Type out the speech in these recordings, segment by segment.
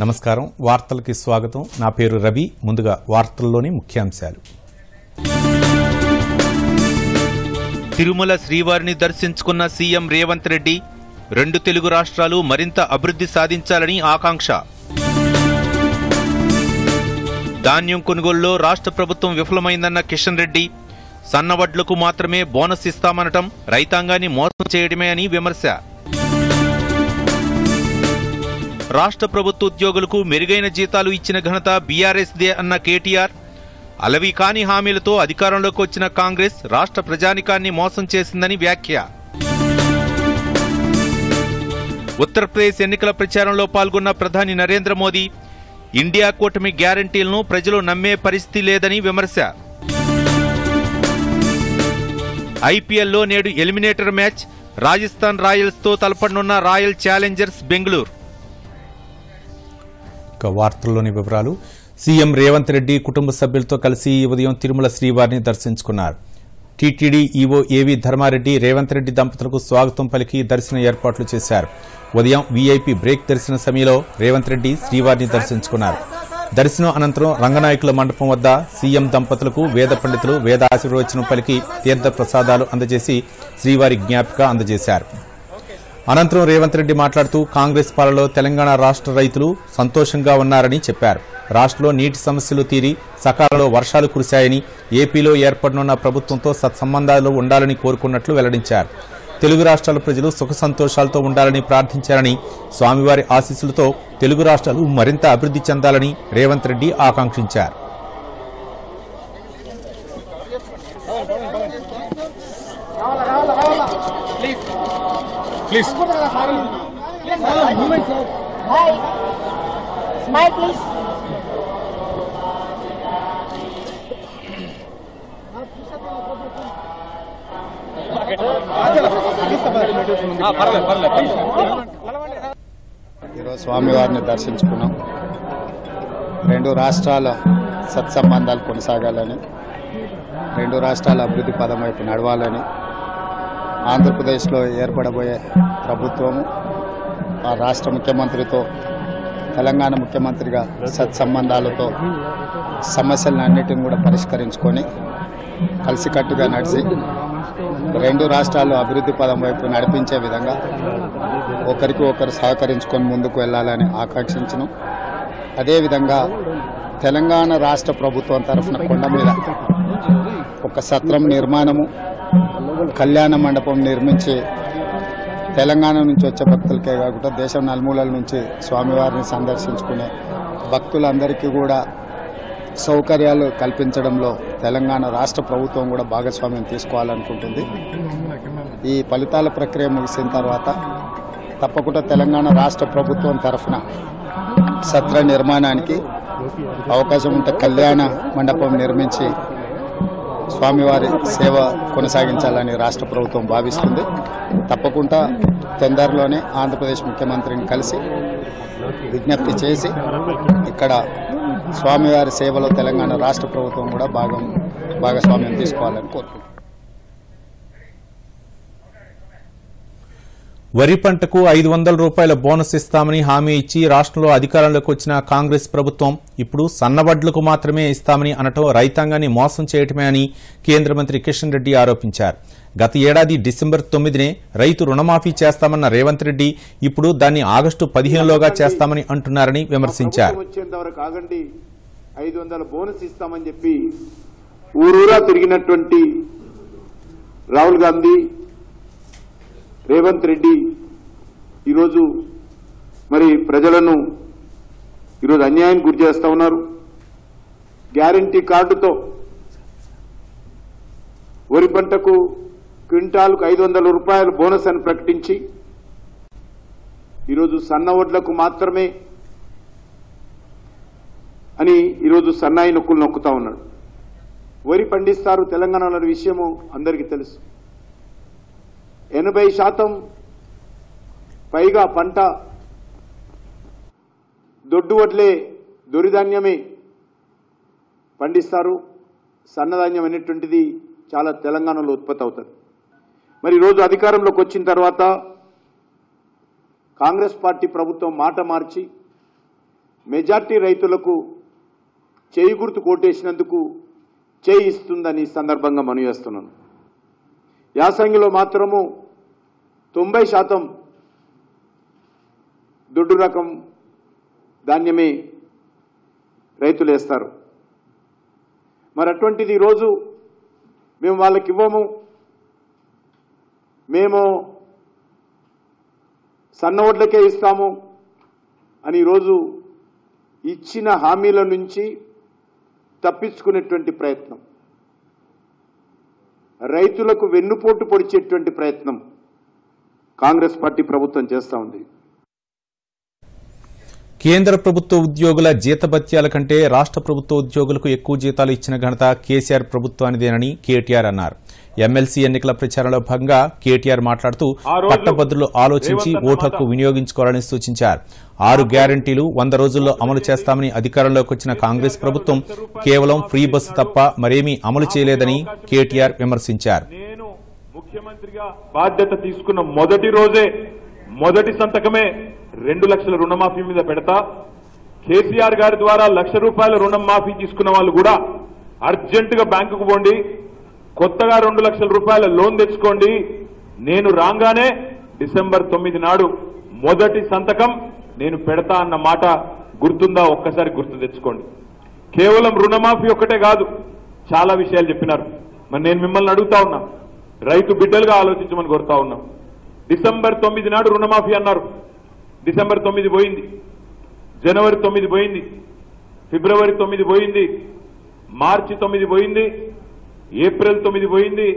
నమస్కారం వార్తలకి స్వాగతం నా పేరు రవి ముందుగా వార్తల్లోని ముఖ్యాంశాలు తిరుమల శ్రీవారిని దర్శించుకున్న సీఎం రేవంత్ రెడ్డి రెండు తెలుగు రాష్ట్రాలు మరింత అభివృద్ధి సాధించాలని ఆకాంక్ష ధాన్యం కొనుగోలులో రాష్ట్ర ప్రభుత్వం విఫలమైందన్న కిషన్ రెడ్డి సన్నవడ్లకు మాత్రమే బోనస్ ఇస్తామనటం రైతాంగాన్ని మోసం చేయడమే అని విమర్శ రాష్ట్ర ప్రభుత్వ ఉద్యోగులకు మెరుగైన జీతాలు ఇచ్చిన ఘనత బీఆర్ఎస్దే అన్న కేటీఆర్ అలవి కాని హామీలతో అధికారంలోకి వచ్చిన కాంగ్రెస్ రాష్ట్ర ప్రజానికాన్ని మోసం చేసిందని వ్యాఖ్య ఉత్తరప్రదేశ్ ఎన్నికల ప్రచారంలో పాల్గొన్న ప్రధాని నరేంద్ర మోదీ ఇండియా కూటమి గ్యారంటీలను ప్రజలు నమ్మే పరిస్థితి లేదని విమర్శ ఐపీఎల్లో నేడు ఎలిమినేటర్ మ్యాచ్ రాజస్థాన్ రాయల్స్తో తలపడనున్న రాయల్ ఛాలెంజర్స్ బెంగళూరు. వార్తల్లోని వివరాలు సీఎం రేవంత్ రెడ్డి కుటుంబ సభ్యులతో కలిసి ఈ ఉదయం తిరుమల శ్రీవారిని దర్శించుకున్నారు. టీటీడీ ఈవో ఏవీ ధర్మారెడ్డి రేవంత్ రెడ్డి దంపతులకు స్వాగతం పలికి దర్శన ఏర్పాట్లు చేశారు. ఉదయం వీఐపీ బ్రేక్ దర్శన సమయంలో రేవంత్ రెడ్డి శ్రీవారిని దర్శించుకున్నారు. దర్శనం అనంతరం రంగనాయకుల మండపం వద్ద సీఎం దంపతులకు వేద పండితులు వేదాశీర్వచనం పలికి తీర్థ ప్రసాదాలు అందజేసి శ్రీవారి జ్ఞాపిక అందజేశారు. అనంతరం రేవంత్ రెడ్డి మాట్లాడుతూ కాంగ్రెస్ పాలనలో తెలంగాణ రాష్ట్ర రైతులు సంతోషంగా ఉన్నారని చెప్పారు. రాష్ట్రంలో నీటి సమస్యలు తీరి సకాలంలో వర్షాలు కురిశాయని ఏపీలో ఏర్పడనున్న ప్రభుత్వంతో సత్సంబంధాలు ఉండాలని కోరుకున్నట్లు వెల్లడించారు. తెలుగు రాష్ట్రాల ప్రజలు సుఖ సంతోషాలతో ఉండాలని ప్రార్థించారని స్వామివారి ఆశీస్సులతో తెలుగు రాష్ట్రాలు మరింత అభివృద్ధి చెందాలని రేవంత్ రెడ్డి ఆకాంక్షించారు. Please. Hi. Smile, please. ఈరోజు స్వామివారిని దర్శించుకున్నాం. రెండు రాష్ట్రాల సత్సంబంధాలు కొనసాగాలని, రెండు రాష్ట్రాల అభివృద్ధి పదం వైపు నడవాలని, ఆంధ్రప్రదేశ్లో ఏర్పడబోయే ప్రభుత్వము ఆ రాష్ట్ర ముఖ్యమంత్రితో తెలంగాణ ముఖ్యమంత్రిగా సత్సంబంధాలతో సమస్యలన్నిటిని కూడా పరిష్కరించుకొని కలిసికట్టుగా నడిచి రెండు రాష్ట్రాలు అభివృద్ధి పదం వైపు నడిపించే విధంగా ఒకరికి ఒకరు సహకరించుకొని ముందుకు వెళ్లాలని ఆకాంక్షించను. అదేవిధంగా తెలంగాణ రాష్ట్ర ప్రభుత్వం తరఫున కొండ మీద ఒక సత్రం నిర్మాణము, కళ్యాణ మండపం నిర్మించి తెలంగాణ నుంచి వచ్చే భక్తులకే కాకుండా దేశం నలుమూలల నుంచి స్వామివారిని సందర్శించుకునే భక్తులందరికీ కూడా సౌకర్యాలు కల్పించడంలో తెలంగాణ రాష్ట్ర ప్రభుత్వం కూడా భాగస్వామ్యం తీసుకోవాలనుకుంటుంది. ఈ ఫలితాల ప్రక్రియ ముగిసిన తర్వాత తప్పకుండా తెలంగాణ రాష్ట్ర ప్రభుత్వం తరఫున సత్ర నిర్మాణానికి అవకాశం ఉంటే కళ్యాణ మండపం నిర్మించి స్వామివారి సేవ కొనసాగించాలని రాష్ట్ర ప్రభుత్వం భావిస్తుంది. తప్పకుండా తొందరలోనే ఆంధ్రప్రదేశ్ ముఖ్యమంత్రిని కలిసి విజ్ఞప్తి చేసి ఇక్కడ స్వామివారి సేవలో తెలంగాణ రాష్ట్ర ప్రభుత్వం కూడా భాగస్వామ్యం తీసుకోవాలని కోరుకుంటున్నాను. వరి పంటకు 500 రూపాయల బోనస్ ఇస్తామని హామీ ఇచ్చి రాష్ట్రంలో అధికారంలోకి వచ్చిన కాంగ్రెస్ ప్రభుత్వం ఇప్పుడు సన్నవడ్లకు మాత్రమే ఇస్తామని అనటం రైతాంగాన్ని మోసం చేయటమే అని కేంద్ర మంత్రి కిషన్ రెడ్డి ఆరోపించారు. గత ఏడాది డిసెంబర్ 9నే రైతు రుణమాఫీ చేస్తామన్న రేవంత్ రెడ్డి ఇప్పుడు దాన్ని ఆగస్టు 15లోగా చేస్తామని అంటున్నారని విమర్శించారు. 500 బోనస్ ఇస్తామని చెప్పి ఊరూరా తిరిగినటువంటి రాహుల్ గాంధీ, రేవంత్ రెడ్డి ఈరోజు మరి ప్రజలను ఈరోజు అన్యాయానికి గురి చేస్తా ఉన్నారు. గ్యారంటీ కార్డుతో వరి పంటకు క్వింటాల్కు 500 రూపాయలు బోనస్ అని ప్రకటించి ఈరోజు సన్న వడ్లకు మాత్రమే అని ఈరోజు సన్నాయి నొక్కులు నొక్కుతా ఉన్నాడు. వరి పండిస్తారు తెలంగాణలో విషయము అందరికీ తెలుసు. 80% పైగా పంట దొడ్డు వడ్లే, దొరిధాన్యమే పండిస్తారు. సన్నధాన్యం అనేటువంటిది చాలా తెలంగాణలో ఉత్పత్తి అవుతుంది. మరి ఈరోజు అధికారంలోకి వచ్చిన తర్వాత కాంగ్రెస్ పార్టీ ప్రభుత్వం మాట మార్చి మెజార్టీ రైతులకు చేయి గుర్తు కోటేసినందుకు చేయి ఇస్తుందని ఈ సందర్భంగా మనవి చేస్తున్నాను. యాసంగిలో మాత్రము 90% దొడ్డు రకం ధాన్యమే రైతులు వేస్తారు. మరి అటువంటిది ఈరోజు మేము వాళ్ళకి ఇవ్వము, మేము సన్న ఓట్లకే ఇస్తాము అని ఈరోజు ఇచ్చిన హామీల నుంచి తప్పించుకునేటువంటి ప్రయత్నం, రైతులకు వెన్నుపోటు పొడిచేటువంటి ప్రయత్నం కాంగ్రెస్ పార్టీ ప్రభుత్వం చేస్తూ ఉంది. కేంద్ర ప్రభుత్వ ఉద్యోగుల జీతభత్యాల కంటే రాష్ట్ర ప్రభుత్వ ఉద్యోగులకు ఎక్కువ జీతాలు ఇచ్చిన ఘనత కేసీఆర్ ప్రభుత్వానిదేనని కేటీఆర్ అన్నారు. ఎమ్మెల్సీ ఎన్నికల ప్రచారంలో భాగంగా కేటీఆర్ మాట్లాడుతూ పట్టభద్రులు ఆలోచించి ఓటు హక్కు వినియోగించుకోవాలని సూచించారు. 6 గ్యారంటీలు 100 రోజుల్లో అమలు చేస్తామని అధికారంలోకి వచ్చిన కాంగ్రెస్ ప్రభుత్వం కేవలం ఫ్రీ బస్సు తప్ప మరేమీ అమలు చేయలేదని కేటీఆర్ విమర్శించారు. నేను ముఖ్యమంత్రిగా బాధ్యత తీసుకున్న మొదటి రోజే మొదటి సంతకమే 2 లక్షల రుణమాఫీ మీద పెడతా. కేసీఆర్ గారి ద్వారా ₹1,00,000 రుణం మాఫీ తీసుకున్న వాళ్ళు కూడా అర్జెంటుగా బ్యాంకుకు పోండి, కొత్తగా ₹2,00,000 లోన్ తెచ్చుకోండి. నేను రాగానే డిసెంబర్ 9 నాడు మొదటి సంతకం నేను పెడతా అన్న మాట గుర్తుందా? ఒక్కసారి గుర్తు తెచ్చుకోండి. కేవలం రుణమాఫీ ఒక్కటే కాదు, చాలా విషయాలు చెప్పినారు. మరి నేను మిమ్మల్ని అడుగుతా ఉన్నా, రైతు బిడ్డలుగా ఆలోచించమని కోరుతా ఉన్నా. డిసెంబర్ 9 నాడు రుణమాఫీ అన్నారు. డిసెంబర్ 9 పోయింది, జనవరి 9 పోయింది, ఫిబ్రవరి 9 పోయింది, మార్చి 9 పోయింది, ఏప్రిల్ 9 పోయింది,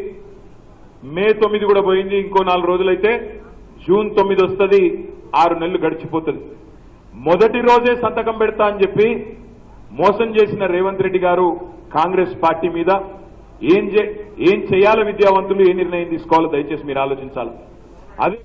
మే 9 కూడా పోయింది. ఇంకో 4 రోజులైతే జూన్ 9 వస్తుంది. 6 నెలలు గడిచిపోతుంది. మొదటి రోజే సంతకం పెడతా అని చెప్పి మోసం చేసిన రేవంత్ రెడ్డి గారు కాంగ్రెస్ పార్టీ మీద ఏం చేయాలి, విద్యావంతులు ఏ నిర్ణయం తీసుకోవాలో దయచేసి మీరు ఆలోచించాలి. అది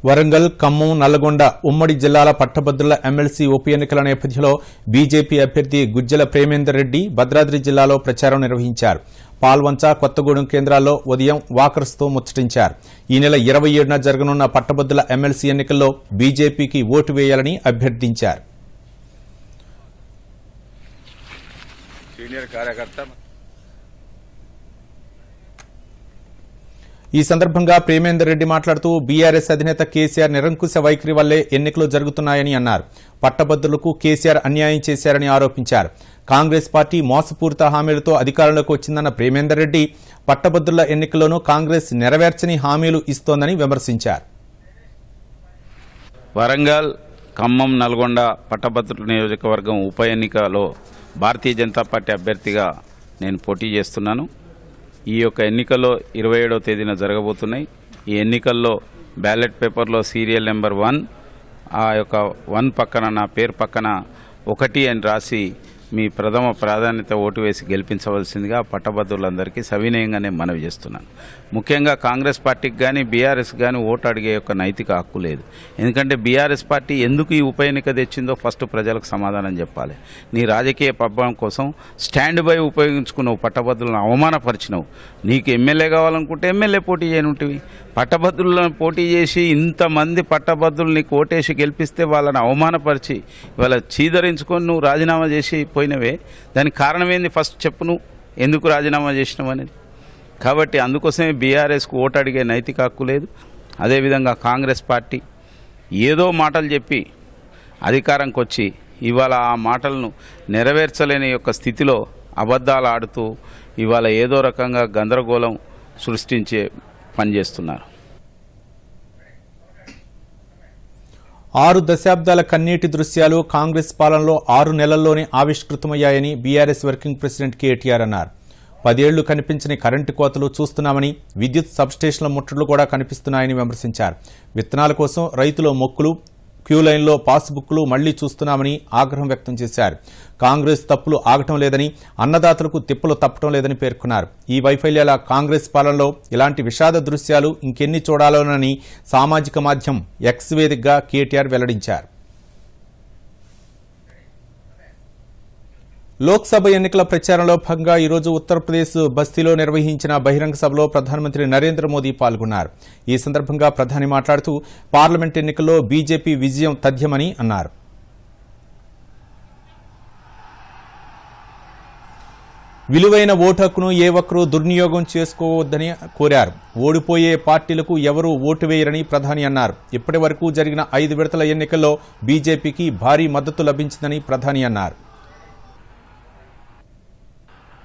వరంగల్, ఖమ్మం, నల్లగొండ ఉమ్మడి జిల్లాల పట్టభద్రుల ఎమ్మెల్సీ ఉప ఎన్నికల నేపథ్యంలో బీజేపీ అభ్యర్థి గుజ్జల ప్రేమేందర్ రెడ్డి భద్రాద్రి జిల్లాలో ప్రచారం నిర్వహించారు. పాల్వంచ, కొత్తగూడెం కేంద్రాల్లో ఉదయం వాకర్స్తో ముచ్చటించారు. ఈ నెల 27న జరగనున్న పట్టభద్రుల ఎమ్మెల్సీ ఎన్నికల్లో బీజేపీకి ఓటు వేయాలని అభ్యర్థించారు. ఈ సందర్భంగా ప్రేమేందర్ రెడ్డి మాట్లాడుతూ బీఆర్ఎస్ అధినేత కేసీఆర్ నిరంకుశ వైఖరి వల్లే ఎన్నికలు జరుగుతున్నాయని అన్నారు. పట్టభద్రులకు కేసీఆర్ అన్యాయం చేశారని ఆరోపించారు. కాంగ్రెస్ పార్టీ మోసపూరిత హామీలతో అధికారంలోకి వచ్చిందన్న ప్రేమేందర్ రెడ్డి పట్టభద్రుల ఎన్నికల్లోనూ కాంగ్రెస్ నెరవేర్చని హామీలు ఇస్తోందని విమర్శించారు. వరంగల్, ఖమ్మం, నల్గొండ పట్టభద్రుల నియోజకవర్గం ఉప ఎన్నికలో భారతీయ జనతా పార్టీ అభ్యర్థిగా నేను పోటీ చేస్తున్నాను. ఈ యొక్క ఎన్నికల్లో 27వ తేదీన జరగబోతున్నాయి. ఈ ఎన్నికల్లో బ్యాలెట్ పేపర్లో సీరియల్ నెంబర్ 1 ఆ యొక్క 1 పక్కన నా పేరు పక్కన 1 అని రాసి మీ ప్రథమ ప్రాధాన్యత ఓటు వేసి గెలిపించవలసిందిగా పట్టభద్రులందరికీ సవినయంగా నేను మనవి చేస్తున్నాను. ముఖ్యంగా కాంగ్రెస్ పార్టీకి కానీ బీఆర్ఎస్ కానీ ఓటు అడిగే యొక్క నైతిక హక్కు లేదు. ఎందుకంటే బీఆర్ఎస్ పార్టీ ఎందుకు ఈ ఉప ఎన్నిక తెచ్చిందో ఫస్ట్ ప్రజలకు సమాధానం చెప్పాలి. నీ రాజకీయ పబ్బం కోసం స్టాండ్ బై ఉపయోగించుకున్నావు, పట్టభద్రులను అవమానపరిచినావు. నీకు ఎమ్మెల్యే కావాలనుకుంటే ఎమ్మెల్యే పోటీ చేయనుంటివి. పట్టభద్రులను పోటీ చేసి ఇంతమంది పట్టభద్రులు నీకు ఓటేసి గెలిపిస్తే వాళ్ళని అవమానపరిచి వాళ్ళ చీదరించుకొని నువ్వు రాజీనామా చేసి పోయినవే. దానికి కారణం ఏంది? ఫస్ట్ చెప్పు, నువ్వు ఎందుకు రాజీనామా చేసినావు అనేది. కాబట్టి అందుకోసమే బీఆర్ఎస్కు ఓటు అడిగే నైతిక హక్కు లేదు. అదేవిధంగా కాంగ్రెస్ పార్టీ ఏదో మాటలు చెప్పి అధికారంకి వచ్చి ఇవాళ ఆ మాటలను నెరవేర్చలేని యొక్క స్థితిలో అబద్ధాలు ఆడుతూ ఇవాళ ఏదో రకంగా గందరగోళం సృష్టించే పనిచేస్తున్నారు. 6 దశాబ్దాల కన్నీటి దృశ్యాలు కాంగ్రెస్ పాలనలో 6 నెలల్లోనే ఆవిష్కృతమయ్యాయని బీఆర్ఎస్ వర్కింగ్ ప్రెసిడెంట్ కేటీఆర్ అన్నారు. 10 ఏళ్లు కనిపించని కరెంటు కోతలు చూస్తున్నామని, విద్యుత్ సబ్స్టేషన్ల ముట్టడులు కూడా కనిపిస్తున్నాయని విమర్శించారు. విత్తనాల కోసం రైతుల మొక్కులు, క్యూ లైన్లో పాస్బుక్లు మళ్లీ చూస్తున్నామని ఆగ్రహం వ్యక్తం చేశారు. కాంగ్రెస్ తప్పులు ఆగటం లేదని, అన్నదాతలకు తిప్పలు తప్పటం లేదని పేర్కొన్నారు. ఈ వైఫల్యాల కాంగ్రెస్ పాలనలో ఇలాంటి విషాద దృశ్యాలు ఇంకెన్ని చూడాలోనని సామాజిక మాధ్యమం ఎక్స్ వేదికగా కేటీఆర్ వెల్లడించారు. లోక్సభ ఎన్నికల ప్రచారంలో భాగంగా ఈరోజు ఉత్తరప్రదేశ్ బస్తీలో నిర్వహించిన బహిరంగ సభలో ప్రధానమంత్రి నరేంద్ర మోదీ పాల్గొన్నారు. ఈ సందర్భంగా ప్రధాని మాట్లాడుతూ పార్లమెంట్ ఎన్నికల్లో బీజేపీ విజయం తథ్యమని అన్నారు. విలువైన ఓటు హక్కును ఏ ఒక్కరూ దుర్వినియోగం చేసుకోవద్దని కోరారు. ఓడిపోయే పార్టీలకు ఎవరూ ఓటు వేయరని ప్రధాని అన్నారు. ఇప్పటి వరకు జరిగిన 5 విడతల ఎన్నికల్లో బీజేపీకి భారీ మద్దతు లభించిందని ప్రధాని అన్నారు.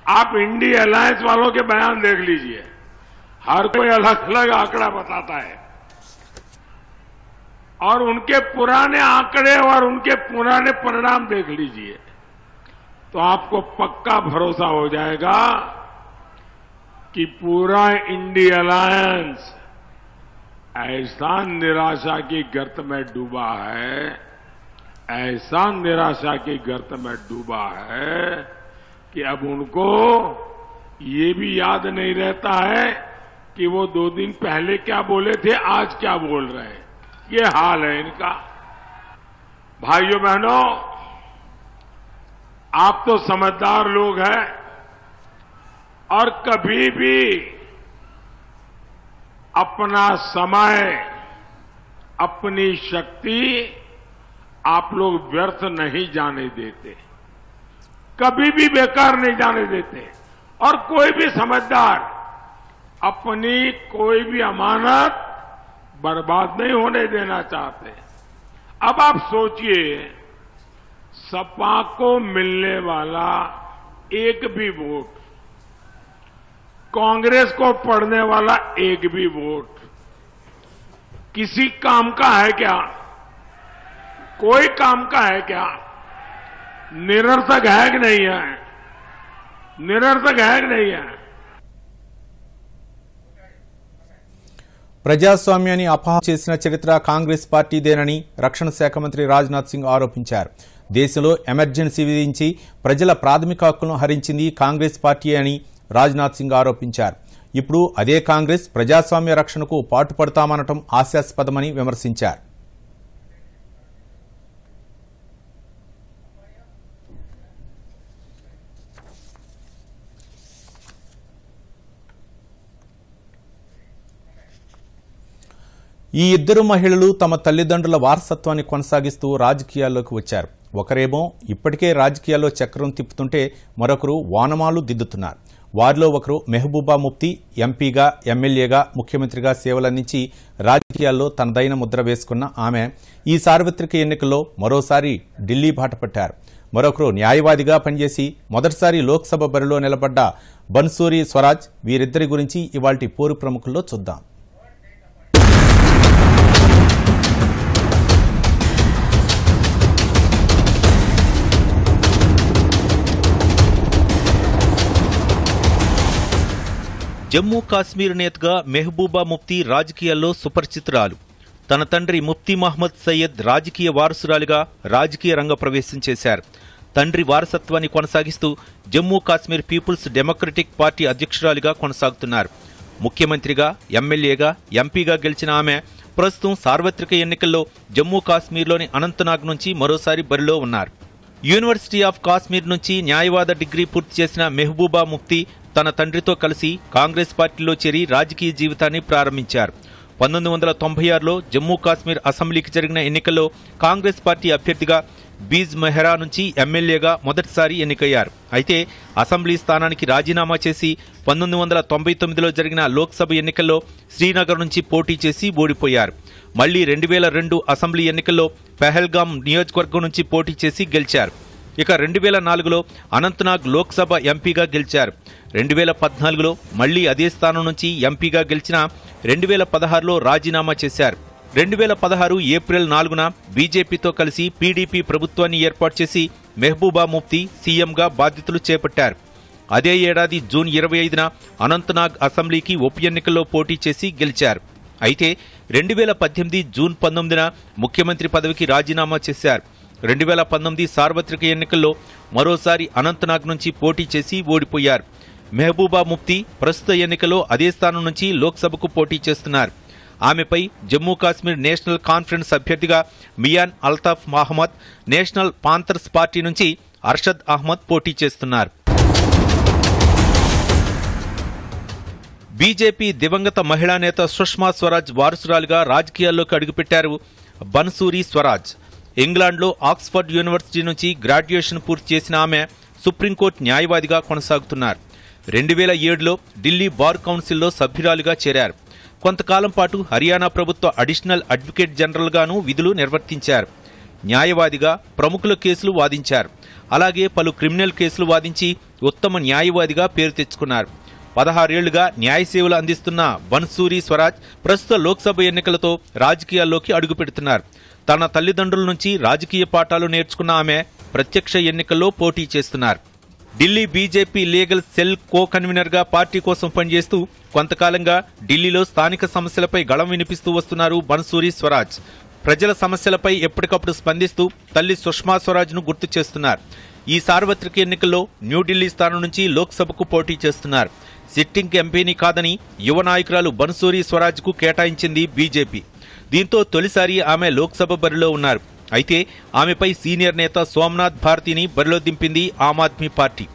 आप इंडिया अलायंस वालों के बयान देख लीजिए, हर कोई अलग अलग आंकड़ा बताता है और उनके पुराने आंकड़े और उनके पुराने परिणाम देख लीजिए तो आपको पक्का भरोसा हो जाएगा कि पूरा इंडिया अलायंस ऐसा निराशा की गर्त में डूबा है, ऐसा निराशा की गर्त में डूबा है कि अब उनको ये भी याद नहीं रहता है कि वो 2 दिन पहले क्या बोले थे, आज क्या बोल रहे हैं. ये हाल है इनका. भाइयों बहनों, आप तो समझदार लोग हैं और कभी भी अपना समय, अपनी शक्ति आप लोग व्यर्थ नहीं जाने देते, कभी भी बेकार नहीं जाने देते. और कोई भी समझदार अपनी कोई भी अमानत बर्बाद नहीं होने देना चाहते. अब आप सोचिए, सपा को मिलने वाला एक भी वोट, कांग्रेस को पड़ने वाला एक भी वोट किसी काम का है क्या? कोई काम का है क्या? निरर्थक है कि नहीं है? निरर्थक है कि नहीं है? ప్రజాస్వామ్యాన్ని అపహాస్యం చేసిన చరిత్ర కాంగ్రెస్ పార్టీదేనని రక్షణ శాఖ మంత్రి రాజ్నాథ్ సింగ్ ఆరోపించారు. దేశంలో ఎమర్జెన్సీ విధించి ప్రజల ప్రాథమిక హక్కులను హరించింది కాంగ్రెస్ పార్టీ అని రాజ్నాథ్ సింగ్ ఆరోపించారు. ఇప్పుడు అదే కాంగ్రెస్ ప్రజాస్వామ్య రక్షణకు పాటుపడతామనటం హాస్యాస్పదమని విమర్శించారు. ఈ ఇద్దరు మహిళలు తమ తల్లిదండ్రుల వారసత్వాన్ని కొనసాగిస్తూ రాజకీయాల్లోకి వచ్చారు. ఒకరేమో ఇప్పటికే రాజకీయాల్లో చక్రం తిప్పుతుంటే మరొకరు వానమాలు దిద్దుతున్నారు. వారిలో ఒకరు మెహబూబా ముఫ్తీ ఎంపీగా, ఎమ్మెల్యేగా, ముఖ్యమంత్రిగా సేవలందించి రాజకీయాల్లో తనదైన ముద్ర వేసుకున్న ఆమె ఈ సార్వత్రిక ఎన్నికల్లో మరోసారి ఢిల్లీ బాట పట్టారు. మరొకరు న్యాయవాదిగా పనిచేసి మొదటిసారి లోక్సభ బరిలో నిలబడ్డ బన్సూరి స్వరాజ్. వీరిద్దరి గురించి ఇవాల్టి పోరు ప్రముఖుల్లో చూద్దాం. జమ్మూ కాశ్మీర్ నేతగా మెహబూబా ముఫ్తీ రాజకీయాల్లో సుపరిచితురాలు. తన తండ్రి ముఫ్తీ మహ్మద్ సయ్యద్ రాజకీయ వారసురాలిగా రాజకీయ రంగ ప్రవేశం చేశారు. తండ్రి వారసత్వాన్ని కొనసాగిస్తూ Jammu Kashmir Peoples Democratic Party అధ్యక్షురాలిగా కొనసాగుతున్నారు. ముఖ్యమంత్రిగా, ఎమ్మెల్యేగా, ఎంపీగా గెలిచిన ఆమె ప్రస్తుతం సార్వత్రిక ఎన్నికల్లో జమ్మూ కాశ్మీర్లోని అనంతనాగ్ నుంచి మరోసారి బరిలో ఉన్నారు. యూనివర్సిటీ ఆఫ్ కాశ్మీర్ నుంచి న్యాయవాద డిగ్రీ పూర్తి చేసిన మెహబూబా ముఫ్తీ తన తండ్రితో కలిసి కాంగ్రెస్ పార్టీలో చేరి రాజకీయ జీవితాన్ని ప్రారంభించారు. 1996లో జమ్మూ కాశ్మీర్ అసెంబ్లీకి జరిగిన ఎన్నికల్లో కాంగ్రెస్ పార్టీ అభ్యర్థిగా బీజ్ మెహ్రా నుంచి ఎమ్మెల్యేగా మొదటిసారి ఎన్నికయ్యారు. అయితే అసెంబ్లీ స్థానానికి రాజీనామా చేసి 1999లో జరిగిన లోక్సభ ఎన్నికల్లో శ్రీనగర్ నుంచి పోటీ చేసి ఓడిపోయారు. మళ్లీ 2002 అసెంబ్లీ ఎన్నికల్లో పెహల్గాం నియోజకవర్గం నుంచి పోటీ చేసి గెలిచారు. ఇక 2004లో అనంతనాగ్ లోక్సభ ఎంపీగా గెలిచారు. 2014లో మళ్లీ అదే స్థానం నుంచి ఎంపీగా గెలిచిన 2016లో రాజీనామా చేశారు. 2016 ఏప్రిల్ 4న బీజేపీతో కలిసి పీడీపీ ప్రభుత్వాన్ని ఏర్పాటు చేసి మెహబూబా ముఫ్తీ సీఎంగా బాధ్యతలు చేపట్టారు. అదే ఏడాది జూన్ 25న అనంతనాగ్ అసెంబ్లీకి ఉప ఎన్నికల్లో పోటీ చేసి గెలిచారు. అయితే 2018 జూన్ 19న ముఖ్యమంత్రి పదవికి రాజీనామా చేశారు. 2019 సార్వత్రిక ఎన్నికల్లో మరోసారి అనంతనాగ్ నుంచి పోటీ చేసి ఓడిపోయారు. మెహబూబా ముఫ్తీ ప్రస్తుత ఎన్నికలో అదే స్థానం నుంచి లోక్సభకు పోటీ చేస్తున్నారు. ఆమెపై జమ్మూ కాశ్మీర్ నేషనల్ కాన్ఫరెన్స్ అభ్యర్థిగా Mian Altaf Mohammad, National Panthers Party నుంచి అర్షద్ అహ్మద్ పోటీ చేస్తున్నారు. బీజేపీ దివంగత మహిళా నేత సుష్మా స్వరాజ్ వారసురాలుగా రాజకీయాల్లోకి అడుగుపెట్టారు బన్సూరి స్వరాజ్. ఇంగ్లాండ్లో ఆక్స్ఫర్డ్ యూనివర్సిటీ నుంచి గ్రాడ్యుయేషన్ పూర్తి చేసిన ఆమె సుప్రీంకోర్టు న్యాయవాదిగా కొనసాగుతున్నారు. 2007లో ఢిల్లీ బార్ కౌన్సిల్లో సభ్యురాలిగా చేరారు. కొంతకాలం పాటు హర్యానా ప్రభుత్వ అడిషనల్ అడ్వకేట్ జనరల్గానూ విధులు నిర్వర్తించారు. న్యాయవాదిగా ప్రముఖుల కేసులు వాదించారు. అలాగే పలు క్రిమినల్ కేసులు వాదించి ఉత్తమ న్యాయవాదిగా పేరు తెచ్చుకున్నారు. 16 ఏళ్లుగా న్యాయ సేవలు అందిస్తున్న బన్సూరి స్వరాజ్ ప్రస్తుత లోక్సభ ఎన్నికలతో రాజకీయాల్లోకి అడుగుపెడుతున్నారు. తన తల్లిదండ్రుల నుంచి రాజకీయ పాఠాలు నేర్చుకున్న ఆమె ప్రత్యక్ష ఎన్నికల్లో పోటీ చేస్తున్నారు. ఢిల్లీ బీజేపీ లీగల్ సెల్ కో కన్వీనర్గా పార్టీ కోసం పనిచేస్తూ కొంతకాలంగా ఢిల్లీలో స్థానిక సమస్యలపై గళం వినిపిస్తూ వస్తున్నారు బన్సూరి స్వరాజ్. ప్రజల సమస్యలపై ఎప్పటికప్పుడు స్పందిస్తూ తల్లి సుష్మా స్వరాజ్ను గుర్తు చేస్తున్నారు. ఈ సార్వత్రిక ఎన్నికల్లో న్యూఢిల్లీ స్థానం నుంచి లోక్సభకు పోటీ చేస్తున్నారు. సిట్టింగ్ ఎంపీని కాదని యువ నాయకురాలు బన్సూరి స్వరాజ్కు కేటాయించింది బీజేపీ. దీంతో తొలిసారి ఆమె లోక్సభ బరిలో ఉన్నారు. అయితే ఆమెపై సీనియర్ నేత సోమనాథ్ భారతిని బరిలో దింపింది ఆమ్ ఆద్మీ పార్టీ.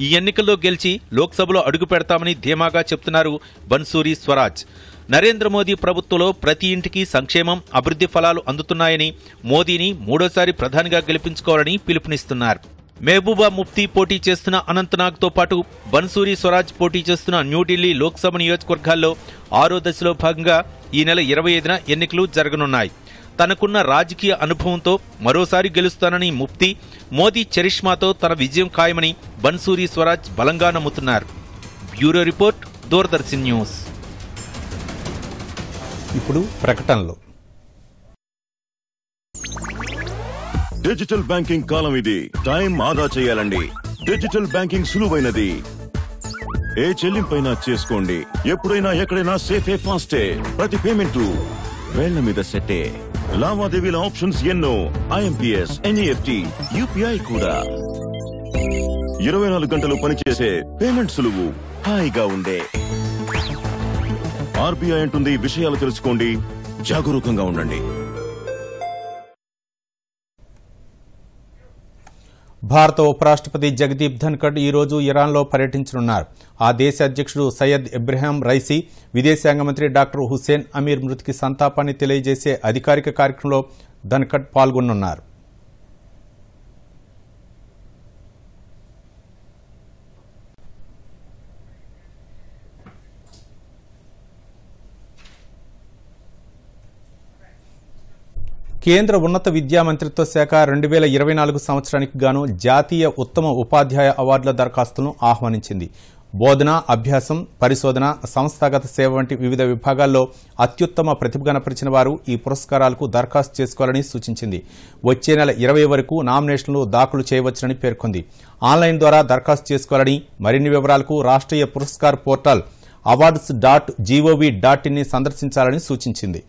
ఈ ఎన్నికల్లో గెలిచి లోక్సభలో అడుగు పెడతామని ధీమాగా చెప్తున్నారు బన్సూరి స్వరాజ్. నరేంద్ర మోదీ ప్రభుత్వంలో ప్రతి ఇంటికి సంక్షేమం, అభివృద్ధి ఫలాలు అందుతున్నాయని, మోదీని మూడోసారి ప్రధానిగా గెలిపించుకోవాలని పిలుపునిస్తున్నారు. మెహబూబా ముఫ్తీ పోటీ చేస్తున్న అనంతనాగ్తో పాటు బన్సూరి స్వరాజ్ పోటీ చేస్తున్న న్యూఢిల్లీ లోక్సభ నియోజకవర్గాల్లో 6వ దశలో భాగంగా ఈ నెల 25న ఎన్నికలు జరగనున్నాయి. తనకున్న రాజకీయ అనుభవంతో మరోసారి గెలుస్తానని ముఫ్తీ, మోదీ చరిష్మాతో తన విజయం ఖాయమని బన్సూరి స్వరాజ్ బలంగా నమ్ముతున్నారు. Bureau report, Doordarshan news. ఇప్పుడు ప్రకటనలు. డిజిటల్ బ్యాంకింగ్ కాలం ఇది. టైం ఆదా చేయాలండి. Digital banking సులువైనది. ఏ చెల్లింపైనా చేసుకోండి. ఎప్పుడైనా ఎక్కడైనా సేఫే, ఫాస్టే. ప్రతి పేమెంట్ వేళ్ల మీద సెట్టే. లావాదేవీల ఆప్షన్స్ ఎన్నో. ఐఎంపీఎస్, ఎన్ఈఎఫ్టీ, యూపీఐ కూడా. 24 గంటలు పనిచేసే పేమెంట్ సులువు, హాయిగా ఉండే. ఆర్బీఐ అంటుంది, విషయాలు తెలుసుకోండి, జాగరూకంగా ఉండండి. భారత ఉపరాష్ట్రపతి జగదీప్ ధన్కడ్ ఈ రోజు ఇరాన్లో పర్యటించనున్నారు. ఆ దేశ అధ్యక్షుడు సయ్యద్ ఇబ్రహీం రైసీ, విదేశాంగ మంత్రి డాక్టర్ హుస్సేన్ అమీర్ మృతికి సంతాపాన్ని తెలియజేసే అధికారిక కార్యక్రమంలో ధన్కడ్ పాల్గొనున్నారు. కేంద్ర ఉన్నత విద్యా మంత్రిత్వ శాఖ 2024 సంవత్సరానికి గాను జాతీయ ఉత్తమ ఉపాధ్యాయ అవార్డుల దరఖాస్తులను ఆహ్వానించింది. బోధన, అభ్యాసం, పరిశోధన, సంస్థాగత సేవ వంటి వివిధ విభాగాల్లో అత్యుత్తమ ప్రతిభ కనపరిచిన వారు ఈ పురస్కారాలకు దరఖాస్తు చేసుకోవాలని సూచించింది. వచ్చే నెల 20 వరకు నామినేషన్లు దాఖలు చేయవచ్చునని పేర్కొంది. ఆన్లైన్ ద్వారా దరఖాస్తు చేసుకోవాలని, మరిన్ని వివరాలకు రాష్ట్రీయ పురస్కార్ పోర్టల్ awards.gov.in ని సందర్శించాలని సూచించింది.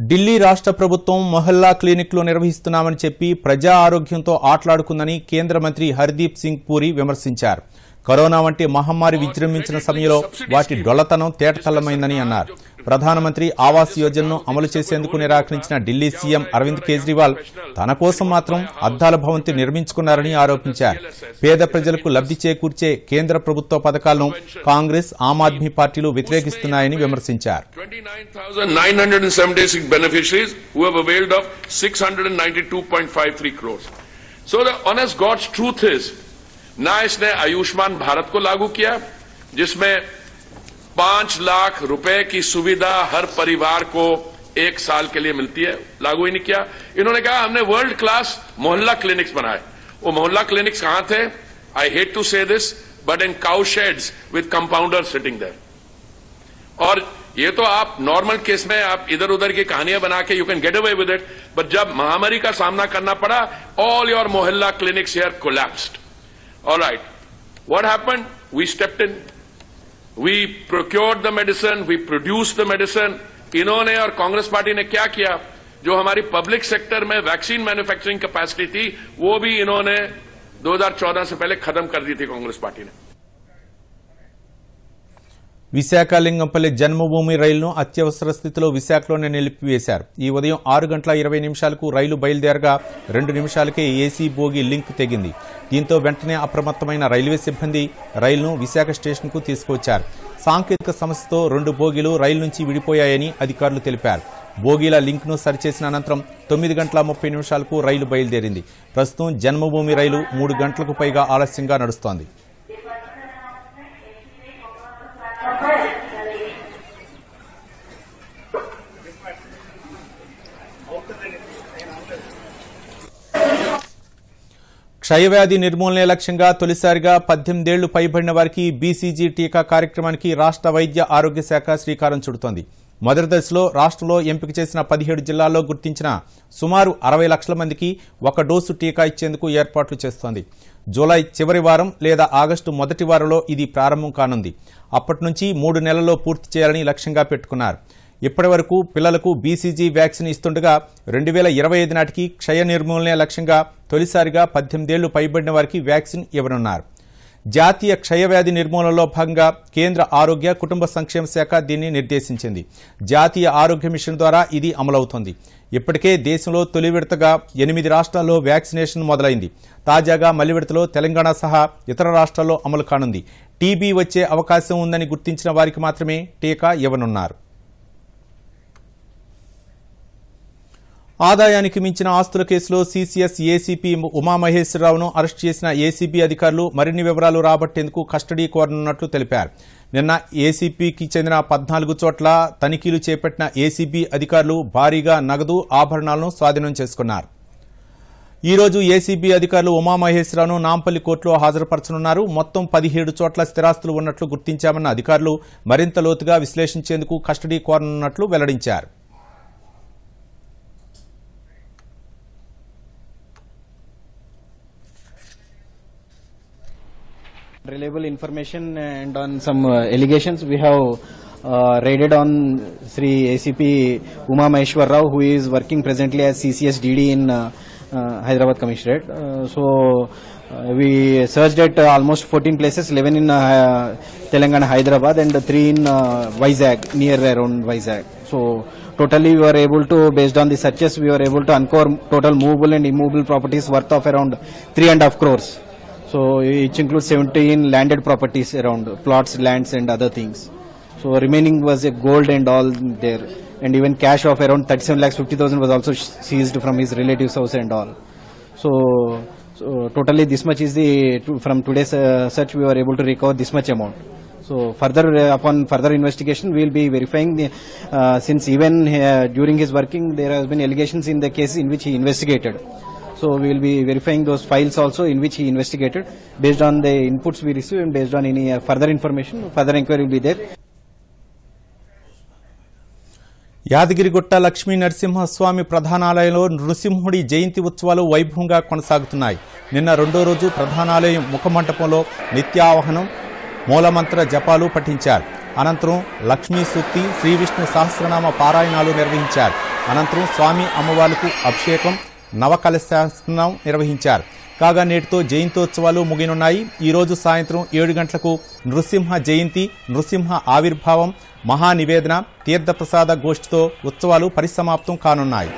ఢిల్లీ రాష్ట్ర ప్రభుత్వం మొహల్లా క్లినిక్లు నిర్వహిస్తున్నామని చెప్పి ప్రజా ఆరోగ్యంతో ఆటలాడుకుందని కేంద్ర మంత్రి హర్దీప్ సింగ్ పూరి విమర్శించారు. కరోనా వంటి మహమ్మారి విజృంభించిన సమయంలో వాటి డొల్లతనం తేటతల్లమైందని అన్నారు. ప్రధానమంత్రి ఆవాస్ యోజనను అమలు చేసేందుకు నిరాకరించిన ఢిల్లీ సీఎం అరవింద్ కేజ్రీవాల్ తన కోసం మాత్రం అద్దాల భవంతి నిర్మించుకున్నారని ఆరోపించారు. పేద ప్రజలకు లబ్ధి చేకూర్చే కేంద్ర ప్రభుత్వ పథకాలను కాంగ్రెస్, ఆమ్ ఆద్మీ పార్టీలు వ్యతిరేకిస్తున్నాయని విమర్శించారు. 29,976 beneficiaries who have availed of 692.53 crores. So the honest God's truth is, ना इसने आयुष्मान भारत को लागू किया जिसमें 5 लाख रुपए की सुविधा हर परिवार को 1 साल के लिए मिलती है, लागू ही नहीं किया. इन्होंने कहा हमने वर्ल्ड क्लास मोहल्ला क्लिनिक्स बनाए. वो मोहल्ला क्लिनिक्स कहां थे? I hate to say this, but in cow sheds with compounder sitting there. और ये तो आप नॉर्मल केस में आप इधर उधर की कहानियां बना के you can get away with it, but जब महामारी का सामना करना पड़ा, ऑल योर मोहल्ला clinics here collapsed. All right. What happened? We stepped in. We procured the medicine. We produced the medicine. इन्होंने और कांग्रेस पार्टी ने क्या किया? जो हमारी पब्लिक सेक्टर में वैक्सीन मैन्युफैक्चरिंग कैपेसिटी थी, वो भी इन्होंने 2014 से पहले खत्म कर दी थी कांग्रेस पार्टी ने. విశాఖ లింగంపల్లి జన్మభూమి రైలును అత్యవసర స్థితిలో విశాఖలోనే నిలిపివేశారు. ఈ ఉదయం 6:20 రైలు బయలుదేరగా 2 నిమిషాలకే ఏసీ బోగి లింక్ తెగింది. దీంతో వెంటనే అప్రమత్తమైన రైల్వే సిబ్బంది రైలును విశాఖ స్టేషన్కు తీసుకొచ్చారు. సాంకేతిక సమస్యతో 2 బోగీలు రైలు నుంచి విడిపోయాయని అధికారులు తెలిపారు. బోగీల లింక్ను సరిచేసిన అనంతరం 9:30 రైలు బయలుదేరింది. ప్రస్తుతం జన్మభూమి రైలు 3 గంటలకు పైగా ఆలస్యంగా నడుస్తోంది. క్షయవ్యాధి నిర్మూలనే లక్ష్యంగా తొలిసారిగా 18 ఏళ్లు పైబడిన వారికి బీసీజీ టీకా కార్యక్రమానికి రాష్ట్ర వైద్య ఆరోగ్య శాఖ శ్రీకారం చుడుతోంది. మొదటి దశలో రాష్ట్రంలో ఎంపిక చేసిన 17 జిల్లాల్లో గుర్తించిన సుమారు 60 లక్షల మందికి 1 డోసు టీకా ఇచ్చేందుకు ఏర్పాట్లు చేస్తోంది. జూలై చివరి వారం లేదా ఆగస్టు మొదటి వారంలో ఇది ప్రారంభం కానుంది. అప్పటి నుంచి 3 నెలల్లో పూర్తి చేయాలని లక్ష్యంగా పెట్టుకున్నారు. ఇప్పటి వరకు పిల్లలకు బీసీజీ వ్యాక్సిన్ ఇస్తుండగా 2025 నాటికి క్షయ నిర్మూలనే లక్ష్యంగా తొలిసారిగా 18 ఏళ్లు పైబడిన వారికి వ్యాక్సిన్ ఇవ్వనున్నారు. జాతీయ క్షయవ్యాధి నిర్మూలనలో భాగంగా కేంద్ర ఆరోగ్య కుటుంబ సంక్షేమ శాఖ దీన్ని నిర్దేశించింది. జాతీయ ఆరోగ్య మిషన్ ద్వారా ఇది అమలవుతోంది. ఇప్పటికే దేశంలో తొలి విడతగా 8 రాష్ట్రాల్లో వ్యాక్సినేషన్ మొదలైంది. తాజాగా మలి విడతలో తెలంగాణ సహా ఇతర రాష్ట్రాల్లో అమలు కానుంది. టీబీ వచ్చే అవకాశం ఉందని గుర్తించిన వారికి మాత్రమే టీకా ఇవ్వనున్నారు. ఆదాయానికి మించిన ఆస్తుల కేసులో సీసీఎస్ ఏసీపీ ఉమామహేశ్వరరావును అరెస్టు చేసిన ఏసీబీ అధికారులు మరిన్ని వివరాలు రాబట్టేందుకు కస్టడీ కోరనున్నట్లు తెలిపారు. నిన్న ఏసీపీకి చెందిన 14 చోట్ల తనిఖీలు చేపట్టిన ఏసీబీ అధికారులు భారీగా నగదు ఆభరణాలను స్వాధీనం చేసుకున్నారు. ఈ రోజు ఏసీబీ అధికారులు ఉమామహేశ్వరరావును నాంపల్లి కోర్టులో హాజరుపరచనున్నారు. మొత్తం 17 చోట్ల స్థిరాస్తులు ఉన్నట్లు గుర్తించామన్న అధికారులు మరింత లోతుగా విశ్లేషించేందుకు కస్టడీ కోరనున్నట్లు వెల్లడించారు. Reliable information and on some allegations we have raided on Sri ACP Uma Maheshwar Rao, who is working presently as CCS DD in Hyderabad Commissionerate. We searched at almost 14 places, 11 in Telangana, Hyderabad, and 3 in Vizag, near around Vizag. So totally we were able to, based on the searches, we were able to uncover total movable and immovable properties worth of around 3.5 crores. So each includes 17 landed properties around plots, lands and other things. So remaining was a gold and all there, and even cash of around 37,50,000 was also seized from his relatives' house and all. So totally this much is the, from today's search we were able to recover this much amount. So further, upon further investigation we will be verifying the, since even during his working there has been allegations in the case in which he investigated. So we will be verifying those files also in which he investigated. Based on the inputs we receive and based on any further information, further inquiry will be there. Yadagirigutta Lakshmi Narasimhaswamy ప్రధానాలయంలో నృసింహుడి జయంతి ఉత్సవాలు వైభవంగా కొనసాగుతున్నాయి. నిన్న రెండో రోజు ప్రధానాలయం ముఖమంటపంలో నిత్యావహనం, మూలమంత్ర జపాలు పఠించారు. అనంతరం లక్ష్మీ సూక్తి, శ్రీ విష్ణు సహస్రనామ పారాయణాలు నిర్వహించారు. అనంతరం స్వామి అమ్మవార్లకు అభిషేకం, నవకలశాసనం నిర్వహించారు. కాగా నేటితో జయంతోత్సవాలు ముగినున్నాయి. ఈ రోజు సాయంత్రం 7 గంటలకు నృసింహ జయంతి, నృసింహ ఆవిర్భావం, మహానివేదన, తీర్థప్రసాద గోష్ఠితో ఉత్సవాలు పరిసమాప్తం కానున్నాయి.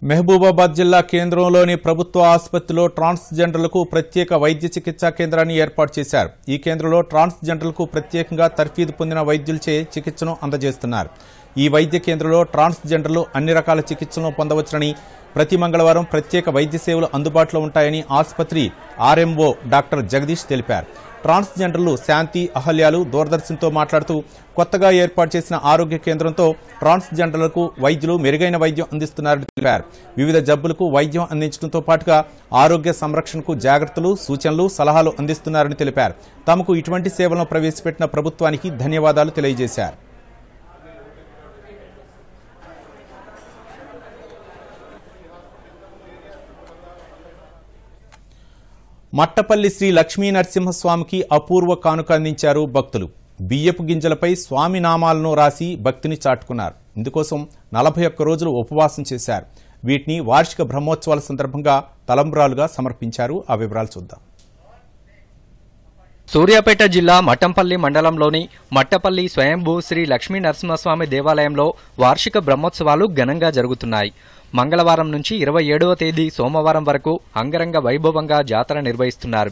మహబూబాబాద్ జిల్లా కేంద్రంలోని ప్రభుత్వ ఆసుపత్రిలో ట్రాన్స్జెండర్లకు ప్రత్యేక వైద్య చికిత్సా కేంద్రాన్ని ఏర్పాటు చేశారు. ఈ కేంద్రంలో ట్రాన్స్జెండర్లకు ప్రత్యేకంగా తర్ఫీదు పొందిన వైద్యులచే చికిత్సను అందజేస్తున్నారు. ఈ వైద్య కేంద్రంలో ట్రాన్స్జెండర్లు అన్ని రకాల చికిత్సలను పొందవచ్చునని, ప్రతి మంగళవారం ప్రత్యేక వైద్య సేవలు అందుబాటులో ఉంటాయని ఆసుపత్రి ఆర్ఎంఓ డాక్టర్ జగదీష్ తెలిపారు. ట్రాన్స్జెండర్లు శాంతి అహల్యాలు దూరదర్శన్తో మాట్లాడుతూ కొత్తగా ఏర్పాటు చేసిన ఆరోగ్య కేంద్రంతో ట్రాన్స్జెండర్లకు వైద్యులు మెరుగైన వైద్యం అందిస్తున్నారని తెలిపారు. వివిధ జబ్బులకు వైద్యం అందించడంతో పాటుగా ఆరోగ్య సంరక్షణకు జాగ్రత్తలు, సూచనలు, సలహాలు అందిస్తున్నారని తెలిపారు. తమకు ఇటువంటి సేవలను ప్రవేశపెట్టిన ప్రభుత్వానికి ధన్యవాదాలు తెలియజేశారు. మట్టపల్లి శ్రీ లక్ష్మీ నరసింహస్వామికి అపూర్వ కానుక అందించారు భక్తులు. బియ్యపు గింజలపై స్వామి నామాలను రాసి భక్తిని చాటుకున్నారు. ఇందుకోసం 41 రోజులు ఉపవాసం చేశారు. వీటిని వార్షిక బ్రహ్మోత్సవాల సందర్భంగా తలంబ్రాలుగా సమర్పించారు. ఆ వివరాలు చూద్దాం. సూర్యాపేట జిల్లా మట్టంపల్లి మండలంలోని మట్టపల్లి స్వయంభూ శ్రీ లక్ష్మీ నరసింహస్వామి దేవాలయంలో వార్షిక బ్రహ్మోత్సవాలు ఘనంగా జరుగుతున్నాయి. మంగళవారం నుంచి 27వ తేదీ సోమవారం వరకు అంగరంగ వైభవంగా జాతర నిర్వహిస్తున్నారు.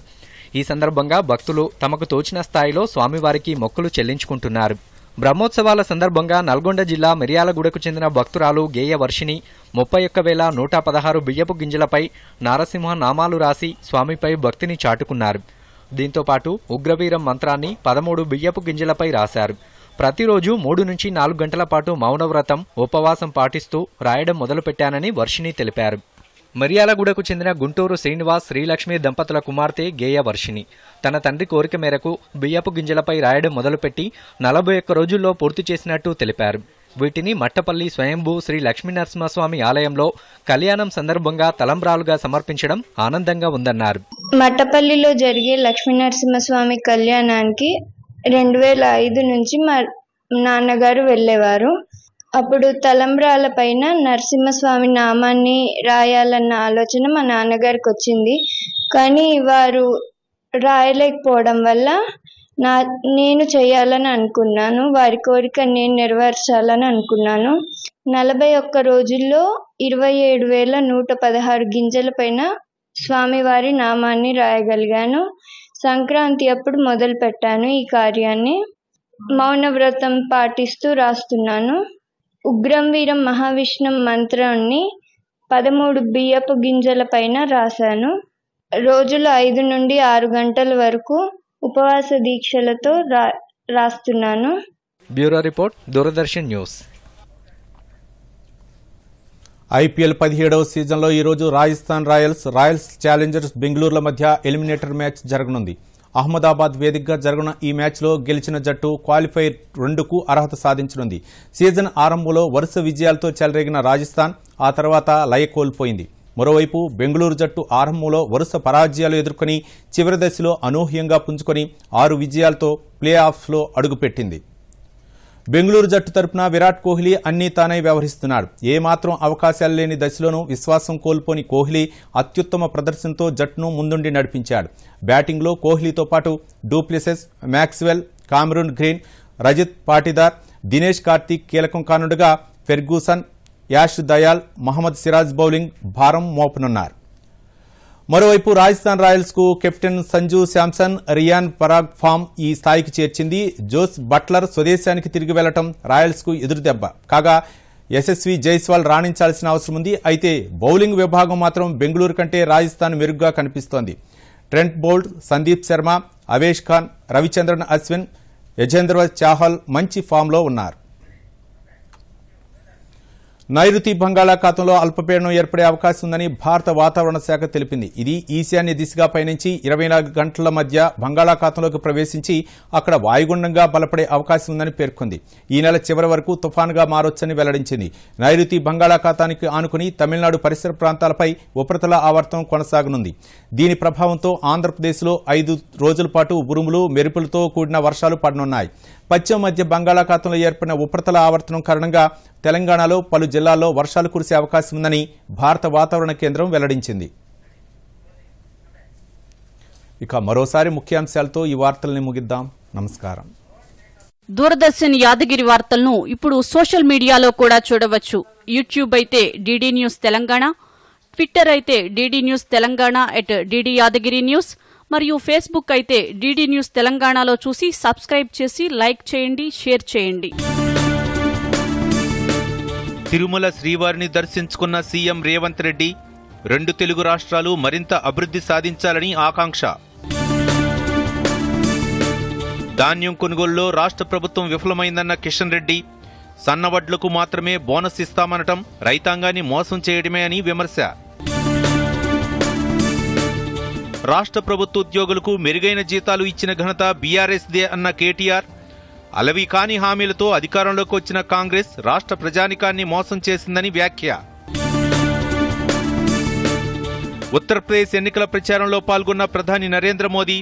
ఈ సందర్భంగా భక్తులు తమకు తోచిన స్థాయిలో స్వామివారికి మొక్కులు చెల్లించుకుంటున్నారు. బ్రహ్మోత్సవాల సందర్భంగా నల్గొండ జిల్లా మిర్యాలగూడకు చెందిన భక్తురాలు గేయ వర్షిని 31,116 బియ్యపు గింజలపై నారసింహ నామాలు రాసి స్వామిపై భక్తిని చాటుకున్నారు. దీంతో పాటు ఉగ్రవీరం మంత్రాన్ని 13 బియ్యపు గింజలపై రాశారు. ప్రతిరోజు 3 నుంచి 4 గంటల పాటు మౌనవ్రతం, ఉపవాసం పాటిస్తూ రాయడం మొదలుపెట్టానని వర్షిని తెలిపారు. మిర్యాలగూడకు చెందిన గుంటూరు శ్రీనివాస్, శ్రీలక్ష్మి దంపతుల కుమార్తె గేయ వర్షిని తన తండ్రి కోరిక మేరకు బియ్యపు గింజలపై రాయడం మొదలుపెట్టి 41 రోజుల్లో పూర్తి చేసినట్టు తెలిపారు. వీటిని మట్టపల్లి స్వయంభూ శ్రీ లక్ష్మీనరసింహస్వామి ఆలయంలో కళ్యాణం సందర్భంగా తలంబ్రాలుగా సమర్పించడం ఆనందంగా ఉందన్నారు. మట్టపల్లిలో జరిగే లక్ష్మీనరసింహస్వామి కళ్యాణానికి 2005 నుంచి మా నాన్నగారు వెళ్ళేవారు. అప్పుడు తలంబ్రాల పైన నరసింహస్వామి నామాన్ని రాయాలన్న ఆలోచన మా నాన్నగారికి వచ్చింది. కానీ వారు రాయలేకపోవడం వల్ల నేను చేయాలని అనుకున్నాను. వారి కోరిక నేను నెరవేర్చాలని అనుకున్నాను. 41 రోజుల్లో 27,116 గింజల పైన స్వామివారి నామాన్ని రాయగలిగాను. సంక్రాంతి అప్పుడు మొదలు పెట్టాను ఈ కార్యాన్ని. మౌనవ్రతం పాటిస్తూ రాస్తున్నాను. ఉగ్రం వీరం మహావిష్ణుం మంత్రాన్ని 13 బియ్యపు గింజల పైన రాశాను. రోజులు 5 నుండి 6 గంటల వరకు ఉపవాస దీక్షలతో రాస్తున్నాను. Bureau report, Doordarshan news. IPL 17వ సీజన్లో ఈరోజు రాజస్థాన్ రాయల్స్ ఛాలెంజర్స్ బెంగళూరుల మధ్య ఎలిమినేటర్ మ్యాచ్ జరగనుంది. అహ్మదాబాద్ వేదికగా జరగనున్న ఈ మ్యాచ్లో గెలిచిన జట్టు క్వాలిఫైర్ 2కు అర్హత సాధించనుంది. సీజన్ ఆరంభంలో వరుస విజయాలతో చెలరేగిన రాజస్థాన్ ఆ తర్వాత లయ కోల్పోయింది. మరోవైపు బెంగళూరు జట్టు ఆరంభంలో వరుస పరాజయాలు ఎదుర్కొని చివరి దశలో అనూహ్యంగా పుంజుకొని 6 విజయాలతో ప్లే ఆఫ్స్లో అడుగుపెట్టింది. బెంగళూరు జట్టు తరపున విరాట్ కోహ్లీ అన్నీ తానై వ్యవహరిస్తున్నాడు. ఏమాత్రం అవకాశాలు లేని దశలోనూ విశ్వాసం కోల్పోని కోహ్లీ అత్యుత్తమ ప్రదర్శనతో జట్టును ముందుండి నడిపించాడు. బ్యాటింగ్లో కోహ్లీతో పాటు du Plessis, Maxwell, Cameron Green, Rajat Patidar, Dinesh Karthik కీలకం కానుండగా ఫెర్గూసన్, యాష్ దయాల్, మహమ్మద్ సిరాజ్ బౌలింగ్ భారం మోపనున్నారు. మరోవైపు రాజస్థాన్ రాయల్స్ కు కెప్టెన్ సంజు శాంసన్, రియాన్ పరాగ్ ఫామ్ ఈ స్థాయికి చేర్చింది. జోస్ బట్లర్ స్వదేశానికి తిరిగి వెళ్లడం రాయల్స్ కు ఎదురుదెబ్బ కాగా యశస్వి జైస్వాల్ రాణించాల్సిన అవసరం ఉంది. అయితే బౌలింగ్ విభాగం మాత్రం బెంగళూరు కంటే రాజస్థాన్ మెరుగ్గా కనిపిస్తోంది. ట్రెంట్ బౌల్ట్, సందీప్ శర్మ, అవేష్ ఖాన్, రవిచంద్రన్ అశ్విన్, యజేంద్ర చాహల్ మంచి ఫామ్లో ఉన్నారు. నైరుతి బంగాళాఖాతంలో అల్పపీడనం ఏర్పడే అవకాశం ఉందని భారత వాతావరణ శాఖ తెలిపింది. ఇది ఈశాన్య దిశగా పయనించి 24 గంటల మధ్య బంగాళాఖాతంలోకి ప్రవేశించి అక్కడ వాయుగుండంగా బలపడే అవకాశం ఉందని పేర్కొంది. ఈ నెల చివరి వరకు తుఫానుగా మారొచ్చని వెల్లడించింది. నైరుతి బంగాళాఖాతానికి ఆనుకుని తమిళనాడు పరిసర ప్రాంతాలపై ఉపరితల ఆవర్తనం కొనసాగనుంది. దీని ప్రభావంతో ఆంధ్రప్రదేశ్లో 5 రోజుల పాటు ఉరుములు, మెరుపులతో కూడిన వర్షాలు పడనున్నాయి. పశ్చిమ మధ్య బంగాళాఖాతంలో ఏర్పడిన ఉపరితల ఆవర్తనం కారణంగా తెలంగాణలో పలు జిల్లాల్లో వర్షాలు కురిసే అవకాశం ఉందని భారత వాతావరణ కేంద్రం వెల్లడించింది. ఇక మరోసారి ముఖ్యాంశాలతో ఈ వార్తల్ని ముగిద్దాం. నమస్కారం. దూరదర్శన్ యాదగిరి వార్తలను ఇప్పుడు సోషల్ మీడియాలో కూడా చూడవచ్చు. యూట్యూబ్ అయితే డీడీ న్యూస్ తెలంగాణ, ట్విట్టర్ అయితే DD news Telangana @DD Yadagiri news మరియు ఫేస్బుక్ అయితే డీడీ న్యూస్ తెలంగాణలో చూసి సబ్స్క్రైబ్ చేసి లైక్ చేయండి, షేర్ చేయండి. తిరుమల శ్రీవారిని దర్శించుకున్న సీఎం రేవంత్ రెడ్డి 2 తెలుగు రాష్ట్రాలు మరింత అభివృద్ధి సాధించాలని ఆకాంక్ష. ధాన్యం కొనుగోలులో రాష్ట్ర ప్రభుత్వం విఫలమైందన్న కిషన్ రెడ్డి, సన్నవడ్లకు మాత్రమే బోనస్ ఇస్తామనటం రైతాంగాన్ని మోసం చేయడమే అని విమర్శ. రాష్ట్ర ప్రభుత్వ ఉద్యోగులకు మెరుగైన జీతాలు ఇచ్చిన ఘనత బీఆర్ఎస్దే అన్న కేటీఆర్, అలవి కాని హామీలతో అధికారంలోకి వచ్చిన కాంగ్రెస్ రాష్ట్ర ప్రజానికాన్ని మోసం చేసిందని వ్యాఖ్య. ఉత్తరప్రదేశ్ ఎన్నికల ప్రచారంలో పాల్గొన్న ప్రధాని నరేంద్ర మోదీ,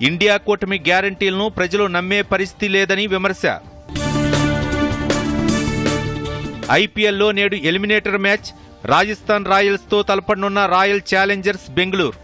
ఇండియా కూటమి గ్యారంటీలను ప్రజలు నమ్మే పరిస్థితి లేదని విమర్శ. ఐపీఎల్లో నేడు ఎలిమినేటర్ మ్యాచ్ రాజస్థాన్ రాయల్స్తో తలపడనున్న రాయల్ ఛాలెంజర్స్ బెంగళూరు.